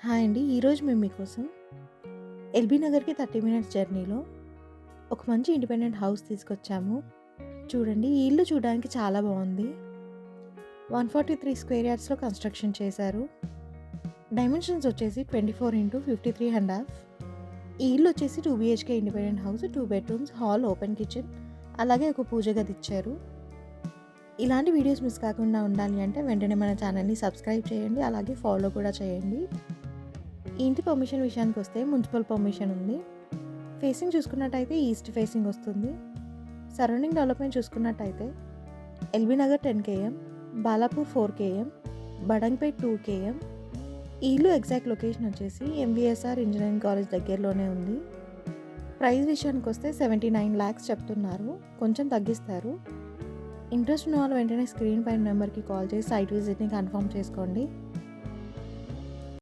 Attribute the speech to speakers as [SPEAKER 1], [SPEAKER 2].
[SPEAKER 1] Hi అండి. ఈరోజు మేము మీకోసం ఎల్బీ నగర్‌కి 30 మినిట్స్ జర్నీలో ఒక మంచి ఇండిపెండెంట్ హౌస్ తీసుకొచ్చాము. చూడండి, ఈ ఇల్లు చూడడానికి చాలా బావుంది. 143 స్క్వేర్ యార్డ్స్‌లో కన్‌స్ట్రక్షన్ చేశారు. డైమెన్షన్స్ వచ్చేసి 24x53 ½ ఈ ఇల్లు వచ్చేసి 2 BHK independent house. 2 bedrooms, hall, open kitchen, అలాగే ఒక పూజ గది ఇచ్చారు. ఇలాంటి వీడియోస్ మిస్ కాకుండా ఉండాలి అంటే వెంటనే మన ఛానల్‌ని సబ్స్క్రైబ్ చేయండి. అలాగే ఫాలో కూడా చేయండి. ఈ ఇంటి పర్మిషన్ విషయానికొస్తే మున్సిపల్ పర్మిషన్ ఉంది. ఫేసింగ్ చూసుకున్నట్టయితే ఈస్ట్ ఫేసింగ్ వస్తుంది. సరౌండింగ్ డెవలప్మెంట్ చూసుకున్నట్టయితే LB Nagar 10 km, Balapur 4 km, Badangpet 2 km. ఈ ఇల్లు ఎగ్జాక్ట్ లొకేషన్ వచ్చేసి ఎంవీఎస్ఆర్ ఇంజనీరింగ్ కాలేజ్ దగ్గరలోనే ఉంది. ప్రైస్ విషయానికొస్తే 79 lakhs చెప్తున్నారు. కొంచెం తగ్గిస్తారు. ఇంట్రెస్ట్ ఉన్న వాళ్ళు వెంటనే స్క్రీన్ పైన నెంబర్కి కాల్ చేసి సైట్ విజిట్‌ని కన్ఫర్మ్ చేసుకోండి.